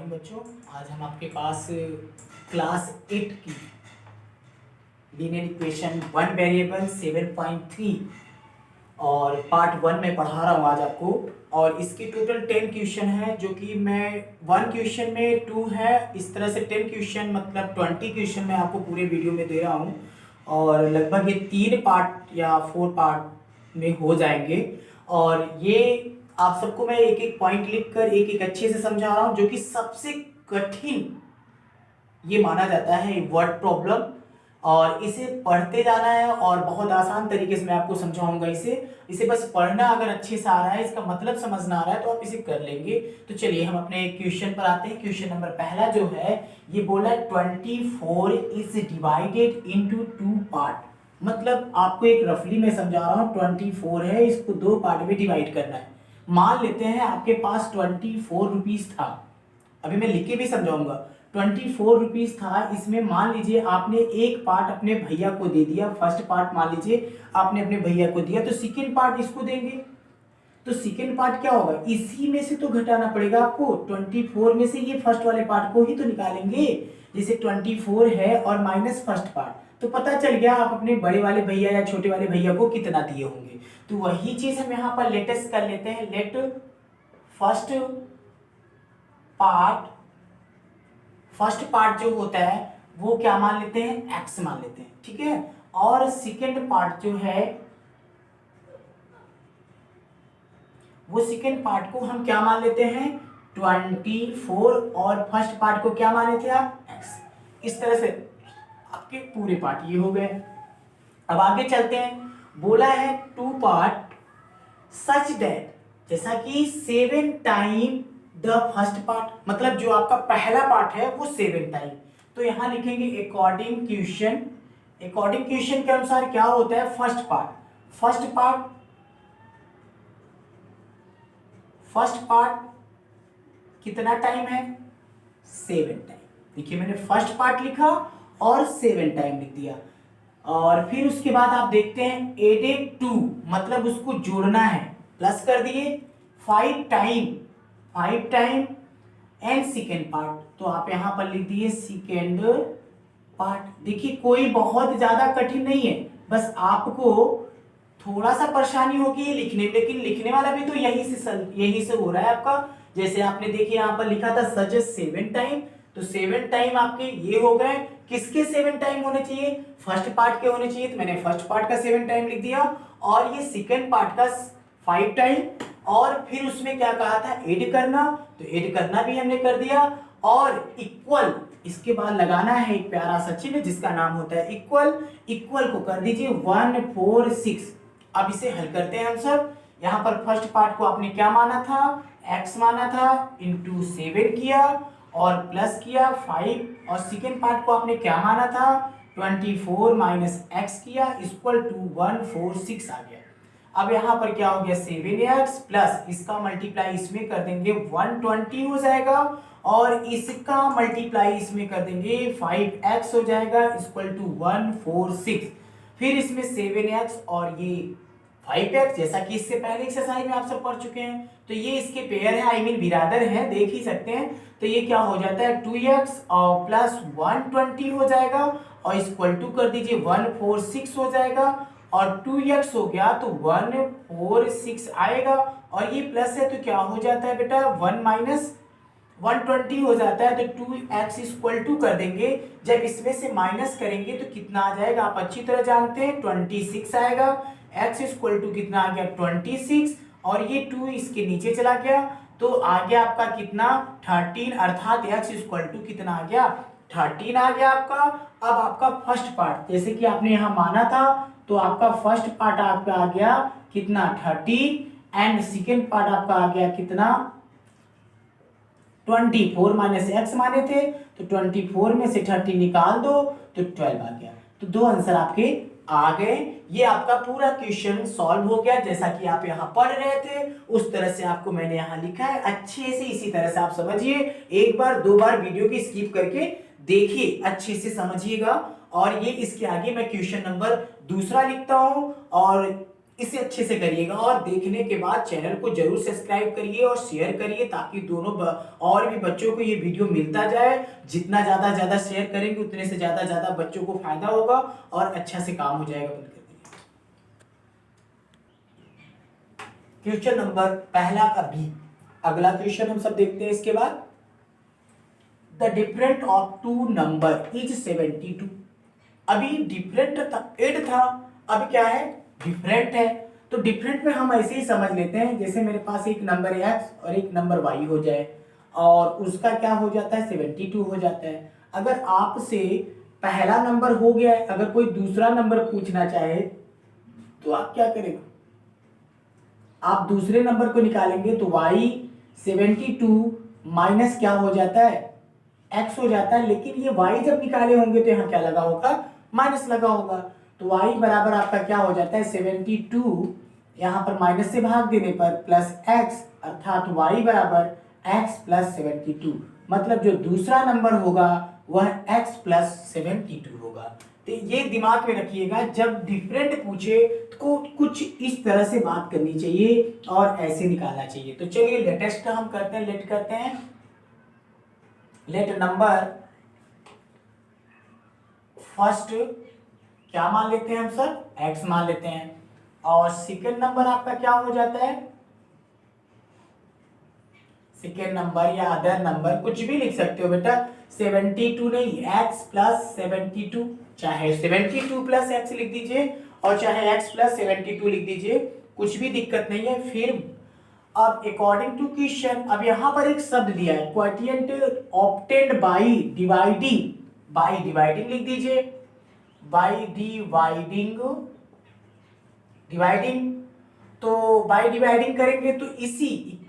बच्चों, आज हम आपके पास क्लास 8 की लीनियर इक्वेशन वन वेरिएबल 7.3 और पार्ट 1 में पढ़ा रहा हूँ आज आपको। और इसके टोटल 10 क्वेश्चन है, जो कि मैं 1 क्वेश्चन में 2 है, इस तरह से 10 क्वेश्चन मतलब 20 क्वेश्चन मैं आपको पूरे वीडियो में दे रहा हूँ। और लगभग ये 3 पार्ट या 4 पार्ट में हो जाएंगे। और ये आप सबको मैं एक एक पॉइंट लिखकर एक एक अच्छे से समझा रहा हूँ, जो कि सबसे कठिन ये माना जाता है वर्ड प्रॉब्लम। और इसे पढ़ते जाना है और बहुत आसान तरीके से मैं आपको समझाऊंगा। इसे बस पढ़ना अगर अच्छे से आ रहा है, इसका मतलब समझना आ रहा है, तो आप इसे कर लेंगे। तो चलिए हम अपने क्वेश्चन पर आते हैं। क्वेश्चन नंबर पहला जो है, ये बोला 24 इज डिवाइडेड इनटू 2 पार्ट। मतलब आपको एक रफली मैं समझा रहा हूँ, 24 है, इसको 2 पार्ट में डिवाइड करना है। मान लेते हैं आपके पास 24 रुपीज था, अभी मैं लिख के भी समझाऊंगा। 24 रुपीज था, इसमें मान लीजिए आपने एक पार्ट अपने भैया को दे दिया। फर्स्ट पार्ट मान लीजिए आपने अपने भैया को दिया, तो सेकंड पार्ट इसको देंगे। तो सेकंड पार्ट क्या होगा, इसी में से तो घटाना पड़ेगा आपको। 24 में से ये फर्स्ट वाले पार्ट को ही तो निकालेंगे। जैसे 24 है और माइनस फर्स्ट पार्ट, तो पता चल गया आप अपने बड़े वाले भैया या छोटे वाले भैया को कितना दिए होंगे। तो वही चीज हम यहाँ पर लेटेस्ट कर लेते हैं। Let first part, first part जो होता है वो क्या मान लेते हैं, एक्स मान लेते हैं, ठीक है। और सेकंड पार्ट जो है, वो सेकंड पार्ट को हम क्या मान लेते हैं, 24। और फर्स्ट पार्ट को क्या माने थे आप, एक्स। इस तरह से आपके पूरे पार्ट ये हो गए। अब आगे चलते हैं। बोला है 2 पार्ट सच दैट, जैसा कि 7 टाइम द फर्स्ट पार्ट, मतलब जो आपका पहला पार्ट है वो 7 टाइम। तो यहां लिखेंगे अकॉर्डिंग क्वेश्चन। अकॉर्डिंग क्वेश्चन के अनुसार क्या होता है, फर्स्ट पार्ट, फर्स्ट पार्ट कितना टाइम है, 7 टाइम। देखिए मैंने फर्स्ट पार्ट लिखा और 7 टाइम लिख दिया। और फिर उसके बाद आप देखते हैं एडेड टू, मतलब उसको जोड़ना है, प्लस कर दिए 5 time, 5 time and second part, तो आप यहां पर लिख दिए सेकेंड पार्ट। देखिए कोई बहुत ज्यादा कठिन नहीं है, बस आपको थोड़ा सा परेशानी होगी ये लिखने में, लेकिन लिखने वाला भी तो यही से हो रहा है आपका। जैसे आपने देखिए यहाँ पर लिखा था सच 7 टाइम, तो 7 टाइम आपके ये हो गए। किसके 7 टाइम होने चाहिए, फर्स्ट पार्ट के होने चाहिए, तो मैंने फर्स्ट पार्ट का 7 टाइम लिख दिया। और ये सेकंड पार्ट का 5 टाइम। और फिर उसमें क्या कहा था, ऐड करना, तो ऐड करना भी हमने कर दिया। और इक्वल, इसके बाद लगाना है एक प्यारा सा चिन्ह जिसका नाम होता है इक्वल। इक्वल को कर दीजिए 146। अब इसे हल करते हैं हम सब। यहाँ पर फर्स्ट पार्ट को आपने क्या माना था, x माना था, इंटू 7 किया और प्लस किया 5। और सेकेंड पार्ट को आपने क्या माना था, 24 माइनस एक्स किया, इक्वल टू 146 आ गया। अब यहाँ पर क्या हो गया, 7x प्लस इसका मल्टीप्लाई इसमें कर देंगे 120 हो जाएगा, और इसका मल्टीप्लाई इसमें कर देंगे 5x हो जाएगा, इक्वल टू 146। फिर इसमें 7x और ये 5x, जैसा कि इससे पहले एक्सरसाइज में आप सब पढ़ चुके हैं। तो ये इसके पेयर है, आई मीन बिरादर है, देख ही सकते हैं। तो ये क्या हो जाता है, 2x और प्लस 120 हो जाएगा, और इक्वल टू कर दीजिए 146 हो जाएगा। और 2x हो गया तो 146 आएगा, और ये प्लस है तो क्या हो जाता है बेटा, 1 माइनस 120 हो जाता है। तो 2x इक्वल टू कर देंगे, जब इसमें से माइनस करेंगे तो कितना आ जाएगा, आप अच्छी तरह जानते हैं, 26 आएगा। x इक्वल टू कितना आ गया, 26, और ये 2 इसके नीचे चला गया, तो आ गया आपका कितना, 13, अर्थात x इक्वल टू कितना आ गया, 13 आ गया आपका। अब आपका फर्स्ट पार्ट, जैसे कि आपने यहाँ माना था, तो आपका फर्स्ट पार्ट आपका आ गया कितना, 13, एंड सेकेंड पार्ट आपका आ गया कितना, 24 माइनस एक्स माने थे, तो 24 में से 30 निकाल दो तो 12 आ गया। तो 2 आंसर आपके आ गए। ये आपका पूरा क्वेश्चन सॉल्व हो गया, जैसा कि आप यहाँ पढ़ रहे थे उस तरह से आपको मैंने यहाँ लिखा है। अच्छे से इसी तरह से आप समझिए, एक बार 2 बार वीडियो की स्किप करके देखिए, अच्छे से समझिएगा। और ये इसके आगे मैं क्वेश्चन नंबर दूसरा लिखता हूँ, और इसे अच्छे से करिएगा और देखने के बाद चैनल को जरूर सब्सक्राइब करिए और शेयर करिए ताकि दोनों और भी बच्चों को ये वीडियो मिलता जाए। जितना ज्यादा शेयर करेंगे उतने से ज्यादा बच्चों को फायदा होगा और अच्छा से काम हो जाएगा। बंद कर दीजिए। क्वेश्चन नंबर पहला का बी। अगला क्वेश्चन हम सब देखते हैं इसके बाद। The different of two number is 72। अभी डिफरेंट था 8 था, अब क्या है डिफरेंट है। तो डिफरेंट में हम ऐसे ही समझ लेते हैं जैसे मेरे पास एक नंबर x और एक नंबर y हो जाए और उसका क्या हो जाता है 72 हो जाता है। अगर आपसे पहला नंबर हो गया है, अगर कोई दूसरा नंबर पूछना चाहे तो आप क्या करेंगे, आप दूसरे नंबर को निकालेंगे तो y 72 माइनस क्या हो जाता है x हो जाता है। लेकिन ये y जब निकाले होंगे तो यहाँ क्या लगा होगा माइनस लगा होगा। तो y बराबर आपका क्या हो जाता है 72, यहाँ पर माइनस से भाग देने पर प्लस x, अर्थात y बराबर x प्लस 72। मतलब जो दूसरा नंबर होगा वह x प्लस 72 होगा। तो ये दिमाग में रखिएगा, जब डिफरेंट पूछे तो कुछ इस तरह से बात करनी चाहिए और ऐसे निकालना चाहिए। तो चलिए लेटेस्ट हम करते हैं, लेट करते हैं। लेट नंबर फर्स्ट क्या मान लेते हैं हम सर x मान लेते हैं और सेकेंड नंबर आपका क्या हो जाता है, सेकेंड नंबर या अदर नंबर कुछ भी लिख सकते हो बेटा, 72 नहीं x प्लस 72, चाहे 72 प्लस x लिख दीजिए और चाहे x प्लस 72 लिख दीजिए, कुछ भी दिक्कत नहीं है। फिर अब अकॉर्डिंग टू क्वेश्चन, अब यहाँ पर एक शब्द दिया है quotient obtained by dividing, by dividing लिख दीजिए, बाय डिवाइडिंग। तो बाय डिवाइडिंग करेंगे तो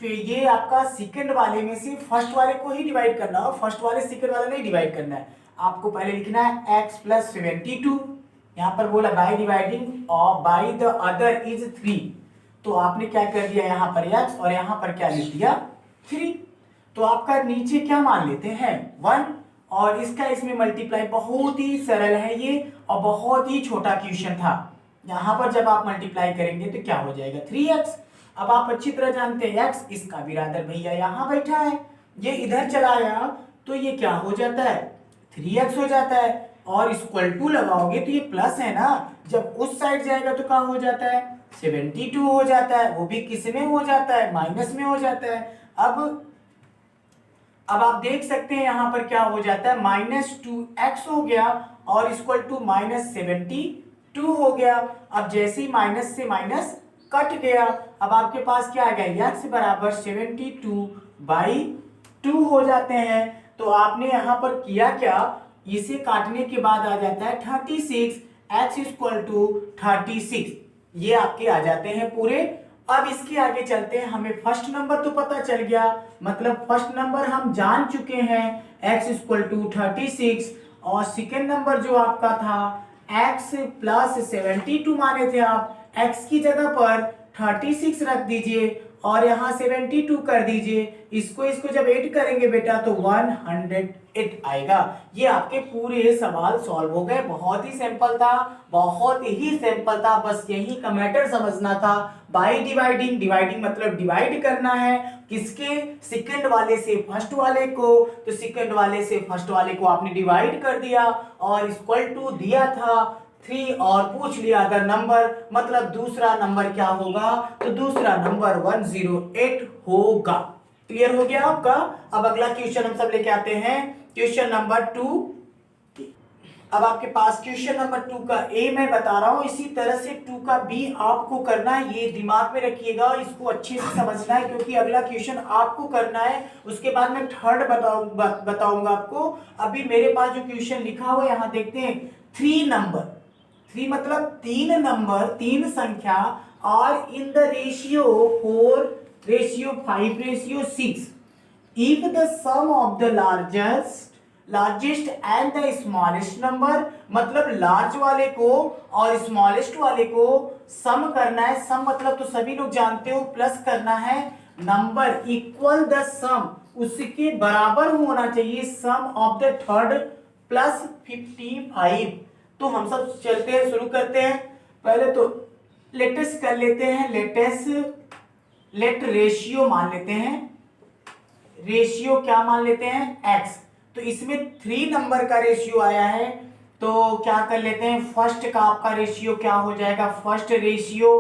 ये आपका सेकंड वाले में से फर्स्ट वाले को ही डिवाइड करना है, फर्स्ट वाले सेकंड वाला नहीं डिवाइड करना है। आपको पहले लिखना है x प्लस 72, यहाँ पर बोला बाय डिवाइडिंग और बाय द अदर इज 3। तो आपने क्या कर दिया यहाँ पर x और यहाँ पर क्या लिख दिया 3। तो आपका नीचे क्या मान लेते हैं 1 और इसका इसमें मल्टीप्लाई, बहुत ही सरल है ये और बहुत ही छोटा क्वेश्चन था। यहाँ पर जब आप मल्टीप्लाई करेंगे तो क्या हो जाएगा 3x। अब आप अच्छी तरह जानते हैं x, इसका बिरादर भैया यहाँ बैठा है, ये इधर चला गया तो ये क्या हो जाता है 3x हो जाता है और इक्वल टू लगाओगे तो ये प्लस है ना, जब उस साइड जाएगा तो क्या हो जाता है 72 हो जाता है, वो भी किस में हो जाता है माइनस में हो जाता है। अब आप देख सकते हैं यहाँ पर क्या हो जाता है -2x हो गया और इक्वल टू -72 हो गया। अब जैसे ही माइनस से माइनस कट गया, अब आपके पास क्या आ गया x बराबर 72/2 हो जाते हैं। तो आपने यहाँ पर किया क्या, इसे काटने के बाद आ जाता है 36, x इक्वल टू 36, ये आपके आ जाते हैं पूरे। अब इसके आगे चलते हैं, हमें फर्स्ट नंबर तो पता चल गया, मतलब फर्स्ट नंबर हम जान चुके हैं x इक्वल टू 36 और सेकेंड नंबर जो आपका था x प्लस 72 माने थे आप, x की जगह पर 36 रख दीजिए और यहाँ 72 कर दीजिए, इसको जब ऐड करेंगे बेटा तो 108 आएगा। ये आपके पूरे सवाल सॉल्व हो गए। बहुत ही सिंपल था, बहुत ही सिंपल था, बस यही का मैटर समझना था। बाय डिवाइडिंग, डिवाइडिंग मतलब डिवाइड करना है, किसके सेकंड वाले से फर्स्ट वाले को, तो सेकंड वाले से फर्स्ट वाले को आपने डिवाइड कर दिया और इक्वल टू दिया था 3 और पूछ लिया अगर नंबर, मतलब दूसरा नंबर क्या होगा, तो दूसरा नंबर 108 होगा। क्लियर हो गया आपका। अब अगला क्वेश्चन हम सब लेके आते हैं, क्वेश्चन नंबर 2। अब आपके पास क्वेश्चन नंबर 2 का ए मैं बता रहा हूं, इसी तरह से 2 का बी आपको करना है, ये दिमाग में रखिएगा, इसको अच्छे से समझना है क्योंकि अगला क्वेश्चन आपको करना है, उसके बाद मैं थर्ड बताऊंगा आपको। अभी मेरे पास जो क्वेश्चन लिखा हुआ है यहाँ देखते हैं, 3 नंबर, 3 मतलब 3 नंबर, 3 संख्या और in the ratio 4, ratio 5, ratio 6, if the sum of the largest and the smallest number, मतलब लार्ज वाले को और स्मॉलेस्ट वाले को सम करना है। सम मतलब तो सभी लोग जानते हो, प्लस करना है नंबर इक्वल द सम, उसके बराबर होना चाहिए सम ऑफ द थर्ड प्लस 55। तो हम सब चलते हैं, शुरू करते हैं। पहले तो लेटेस कर लेते हैं, लेट रेशियो मान लेते हैं, रेशियो क्या मान लेते हैं x। तो इसमें 3 नंबर का रेशियो आया है, तो क्या कर लेते हैं, फर्स्ट का आपका रेशियो क्या हो जाएगा, फर्स्ट रेशियो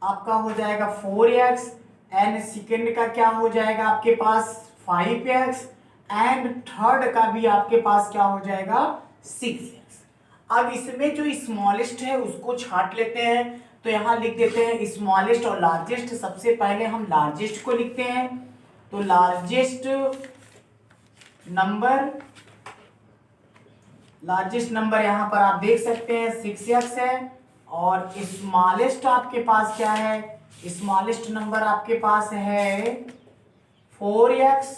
आपका हो जाएगा 4x एंड सेकेंड का क्या हो जाएगा आपके पास 5x एंड थर्ड का भी आपके पास क्या हो जाएगा 6x। अब इसमें जो स्मॉलेस्ट है उसको छांट लेते हैं, तो यहां लिख देते हैं स्मॉलेस्ट और लार्जेस्ट। सबसे पहले हम लार्जेस्ट को लिखते हैं, तो लार्जेस्ट नंबर यहां पर आप देख सकते हैं 6x है, और स्मॉलेस्ट आपके पास क्या है, स्मॉलेस्ट नंबर आपके पास है 4x।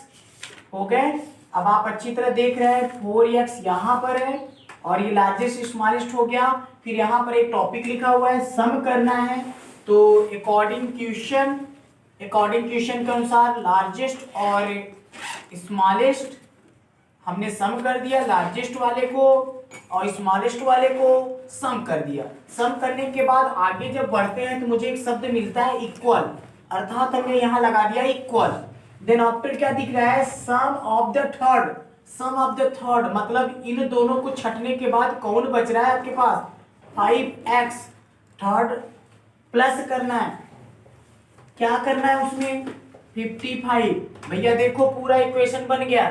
हो गए। अब आप अच्छी तरह देख रहे हैं 4x यहां पर है और ये लार्जेस्ट स्मॉलेस्ट हो गया। फिर यहां पर एक टॉपिक लिखा हुआ है सम करना है, तो अकॉर्डिंग क्वेश्चन के अनुसार लार्जेस्ट और स्मॉलेस्ट हमने सम कर दिया, लार्जेस्ट वाले को और स्मॉलेस्ट वाले को सम कर दिया। सम करने के बाद आगे जब बढ़ते हैं तो मुझे एक शब्द मिलता है इक्वल, अर्थात हमने यहां लगा दिया इक्वल। देन आफ्टर क्या दिख रहा है, सम ऑफ द थर्ड, मतलब इन दोनों को छटने के बाद कौन बच रहा है आपके पास 5x। थर्ड प्लस करना है, क्या करना है उसमें 55। भैया देखो पूरा इक्वेशन बन गया,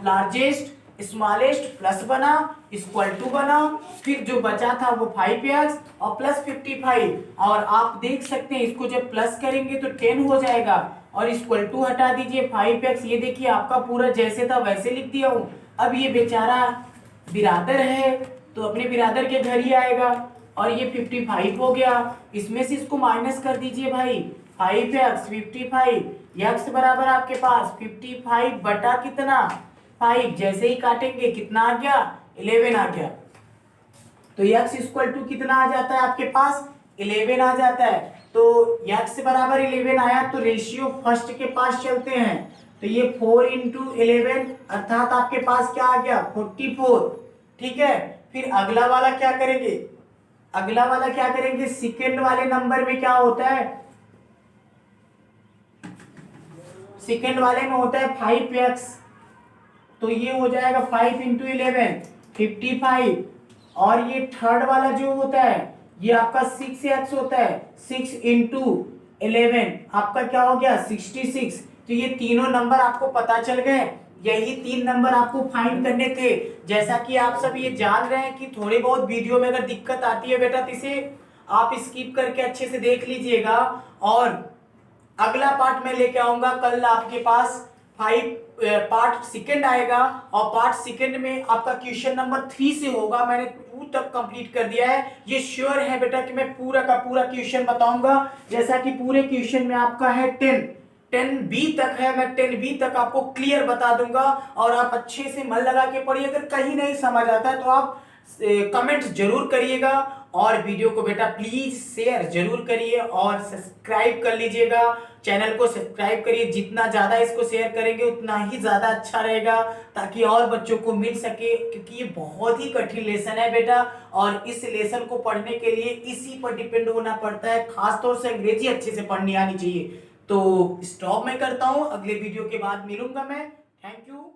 लार्जेस्ट स्मॉलेस्ट प्लस बना इक्वल टू बना, फिर जो बचा था वो 5x और प्लस 55। और आप देख सकते हैं इसको जब प्लस करेंगे तो 10 हो जाएगा और इक्वल टू हटा दीजिए 5x। ये देखिए आपका पूरा जैसे था वैसे लिख दिया हूं। अब ये बेचारा बिरादर है तो अपने बिरादर के घर ही आएगा, और ये 55 हो गया। इसमें से इसको माइनस कर दीजिए भाई, 5x 55, x बराबर आपके पास 55 बटा कितना 5, जैसे ही काटेंगे कितना आ गया 11 आ गया। तो x इक्वल टू कितना आ जाता है आपके पास 11 आ जाता है। तो x बराबर 11 आया तो रेशियो फर्स्ट के पास चलते हैं, तो ये 4 इंटू 11 अर्थात आपके पास क्या आ गया 44। ठीक है, फिर अगला वाला क्या करेंगे, सेकेंड वाले नंबर में क्या होता है, सेकेंड वाले में होता है 5x, तो ये हो जाएगा 5 इंटू 11 55। और ये थर्ड वाला जो होता है ये आपका 6x होता है, 6 इंटू 11 आपका क्या हो गया 66। तो ये तीनों नंबर आपको पता चल गए, यही 3 नंबर आपको फाइंड करने थे। जैसा कि आप सब ये जान रहे हैं कि थोड़ी बहुत वीडियो में अगर दिक्कत आती है बेटा तो इसे आप स्किप करके अच्छे से देख लीजिएगा, और अगला पार्ट मैं लेके आऊंगा कल आपके पास। पार्ट सेकंड आएगा और पार्ट सेकंड में आपका क्वेश्चन नंबर 3 से होगा। मैंने 2 तक कंप्लीट कर दिया है, ये श्योर है बेटा कि मैं पूरा का पूरा क्वेश्चन बताऊंगा। जैसा कि पूरे क्वेश्चन में आपका है 10 बी तक है, मैं 10 बी तक आपको क्लियर बता दूंगा, और आप अच्छे से मन लगा के पढ़िए। अगर कहीं नहीं समझ आता है तो आप कमेंट जरूर करिएगा, और वीडियो को बेटा प्लीज शेयर जरूर करिए और सब्सक्राइब कर लीजिएगा, चैनल को सब्सक्राइब करिए। जितना ज्यादा इसको शेयर करेंगे उतना ही ज्यादा अच्छा रहेगा, ताकि और बच्चों को मिल सके, क्योंकि ये बहुत ही कठिन लेसन है बेटा, और इस लेसन को पढ़ने के लिए इसी पर डिपेंड होना पड़ता है। खासतौर से अंग्रेजी अच्छे से पढ़नी आनी चाहिए। तो स्टॉप मैं करता हूं, अगले वीडियो के बाद मिलूंगा मैं। Thank you.